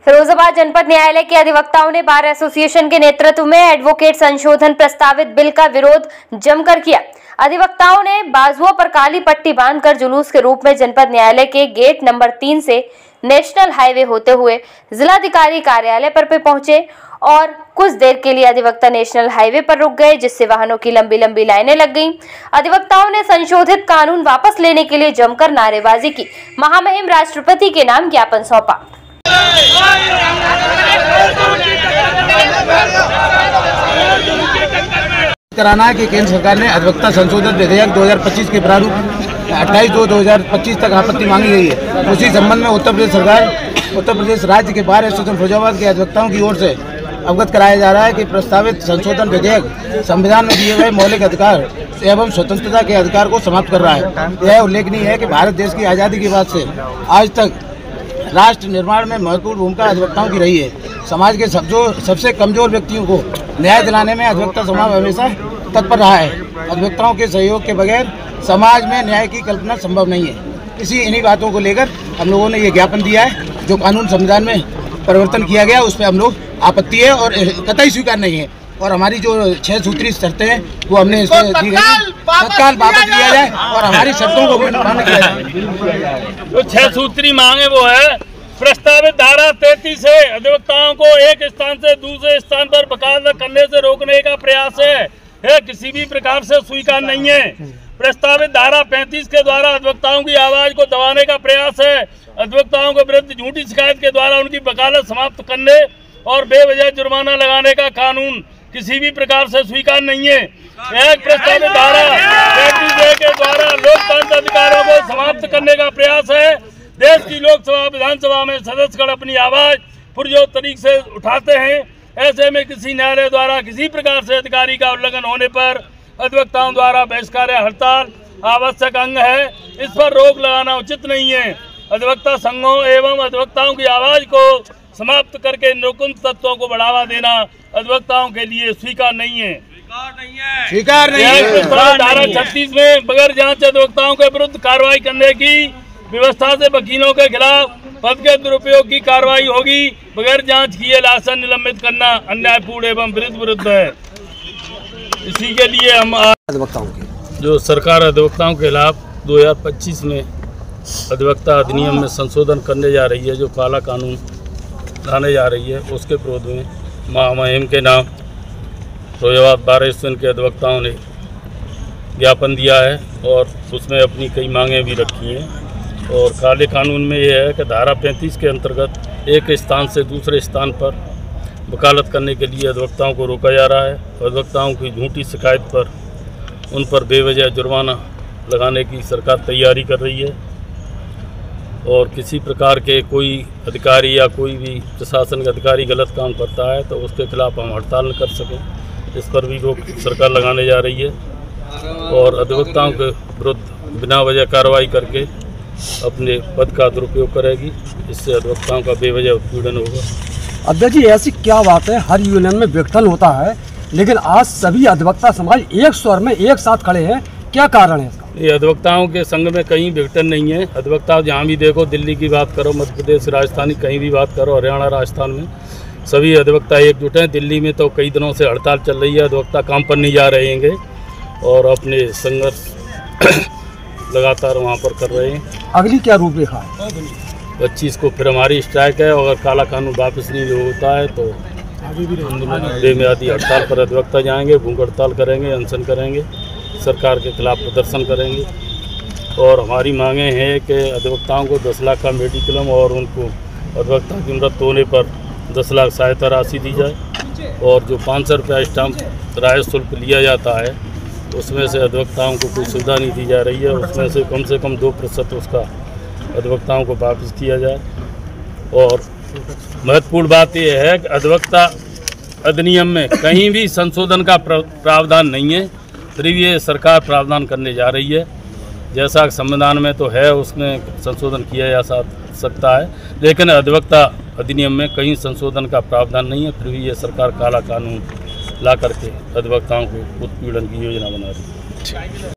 फिरोजाबाद जनपद न्यायालय के अधिवक्ताओं ने बार एसोसिएशन के नेतृत्व में एडवोकेट संशोधन प्रस्तावित बिल का विरोध जमकर किया। अधिवक्ताओं ने बाजुओं पर काली पट्टी बांधकर जुलूस के रूप में जनपद न्यायालय के गेट नंबर 3 से नेशनल हाईवे होते हुए जिलाधिकारी कार्यालय पर पहुंचे और कुछ देर के लिए अधिवक्ता नेशनल हाईवे पर रुक गए, जिससे वाहनों की लंबी लंबी लाइनें लग गईं। अधिवक्ताओं ने संशोधित कानून वापस लेने के लिए जमकर नारेबाजी की। महामहिम राष्ट्रपति के नाम ज्ञापन सौंपा। कराना है कि केंद्र सरकार ने अधिवक्ता संशोधन विधेयक 2025 के प्रारूप 28/2/2025 तक आपत्ति मांगी गई है। उसी संबंध में उत्तर प्रदेश राज्य के बार एसोसिएशन फिरोजाबाद के अधिवक्ताओं की ओर से अवगत कराया जा रहा है कि प्रस्तावित संशोधन विधेयक संविधान में दिए गए मौलिक अधिकार एवं स्वतंत्रता के अधिकार को समाप्त कर रहा है। यह उल्लेखनीय है कि भारत देश की आज़ादी के बाद से आज तक राष्ट्र निर्माण में महत्वपूर्ण भूमिका अधिवक्ताओं की रही है। समाज के सबसे कमजोर व्यक्तियों को न्याय दिलाने में अधिवक्ता समाज हमेशा तत्पर रहा है। अधिवक्ताओं के सहयोग के बगैर समाज में न्याय की कल्पना संभव नहीं है। इन्हीं बातों को लेकर हम लोगों ने ये ज्ञापन दिया है। जो कानून संविधान में परिवर्तन किया गया उस पर हम लोग आपत्ति है और कतई स्वीकार नहीं है। और हमारी जो 6 सूत्री शर्तें हैं वो हमने तत्काल वापस लिया जाए और हमारी शर्तों को मान्य किया जाए। जो 6 सूत्री मांगे वो है प्रस्तावित धारा 33 से अधिवक्ताओं को एक स्थान से दूसरे स्थान पर बकायदा करने से रोकने का प्रयास है किसी भी प्रकार से स्वीकार नहीं है। प्रस्तावित धारा 35 के द्वारा अधिवक्ताओं की आवाज को दबाने का प्रयास है। अधिवक्ताओं के विरुद्ध झूठी शिकायत के द्वारा उनकी वकालत समाप्त करने और बेवजह जुर्माना लगाने का कानून किसी भी प्रकार से स्वीकार नहीं है। एक प्रस्तावित धारा 35 के द्वारा लोकतंत्र अधिकारों को समाप्त करने का प्रयास है। देश की लोकसभा विधानसभा में सदस्यगण अपनी आवाज पुरजोर तरीके से उठाते हैं। ऐसे में किसी न्यायालय द्वारा किसी प्रकार से अधिकारी का उल्लंघन होने पर अधिवक्ताओं द्वारा बहिष्कार हड़ताल आवश्यक अंग है। इस पर रोक लगाना उचित नहीं है। अधिवक्ता संघों एवं अधिवक्ताओं की आवाज को समाप्त करके नकुंज तत्वों को बढ़ावा देना अधिवक्ताओं के लिए स्वीकार नहीं है। धारा 36 में बगैर जांच अधिवक्ताओं के विरुद्ध कार्रवाई करने की व्यवस्था से वकीलों के खिलाफ पद के दुरुपयोग की कार्रवाई होगी। बगैर जांच किए लाइसेंस निलंबित करना अन्यायपूर्ण एवं विरुद्ध है। इसी के लिए हम अधिवक्ताओं की जो सरकार अधिवक्ताओं के खिलाफ 2025 में अधिवक्ता अधिनियम में संशोधन करने जा रही है, जो काला कानून लाने जा रही है, उसके विरोध में महामहिम के नाम फिरोजाबाद बार एसोसिएशन के अधिवक्ताओं ने ज्ञापन दिया है और उसमें अपनी कई मांगें भी रखी हैं। और काले कानून में यह है कि धारा 35 के अंतर्गत एक स्थान से दूसरे स्थान पर वकालत करने के लिए अधिवक्ताओं को रोका जा रहा है। अधिवक्ताओं की झूठी शिकायत पर उन पर बेवजह जुर्माना लगाने की सरकार तैयारी कर रही है। और किसी प्रकार के कोई अधिकारी या कोई भी प्रशासनिक अधिकारी गलत काम करता है तो उसके खिलाफ हम हड़ताल न कर सकें, इस पर भी रोक सरकार लगाने जा रही है। और अधिवक्ताओं के विरुद्ध बिना वजह कार्रवाई करके अपने पद का दुरुपयोग करेगी। इससे अधिवक्ताओं का बेवजह उत्पीड़न होगा। अध्यक्ष जी, ऐसी क्या बात है, हर यूनियन में विघटन होता है लेकिन आज सभी अधिवक्ता समाज एक स्वर में एक साथ खड़े हैं, क्या कारण है इसका? ये अधिवक्ताओं के संघ में कहीं विघटन नहीं है। अधिवक्ता जहाँ भी देखो, दिल्ली की बात करो, मध्य प्रदेश, राजस्थान, कहीं भी बात करो, हरियाणा, राजस्थान में सभी अधिवक्ता एकजुट हैं। दिल्ली में तो कई दिनों से हड़ताल चल रही है, अधिवक्ता काम पर नहीं जा रहे हैं और अपने संघर्ष लगातार वहाँ पर कर रहे हैं। अगली क्या रूपरेखा है? 25 को फिर हमारी स्ट्राइक है। अगर काला कानून वापस नहीं होता है तो बेमियादी हड़ताल पर अधिवक्ता जाएंगे, भूख हड़ताल करेंगे, अनशन करेंगे, सरकार के खिलाफ प्रदर्शन करेंगे। और हमारी मांगे हैं कि अधिवक्ताओं को 10 लाख का मेडिक्लेम और उनको अधिवक्ता की मृत्यु होने पर 10 लाख सहायता राशि दी जाए। और जो 500 रुपया स्टाम्प राय शुल्क लिया जाता है उसमें से अधिवक्ताओं को कोई सुविधा नहीं दी जा रही है। उसमें से कम 2% उसका अधिवक्ताओं को वापस किया जाए। और महत्वपूर्ण बात यह है कि अधिवक्ता अधिनियम में कहीं भी संशोधन का प्रावधान नहीं है, फिर भी ये सरकार प्रावधान करने जा रही है। जैसा संविधान में तो है उसमें संशोधन किया जा सकता है, लेकिन अधिवक्ता अधिनियम में कहीं संशोधन का प्रावधान नहीं है, फिर भी ये सरकार काला कानून ला करके अधिवक्ताओं को उत्पीड़न की योजना बना रही है।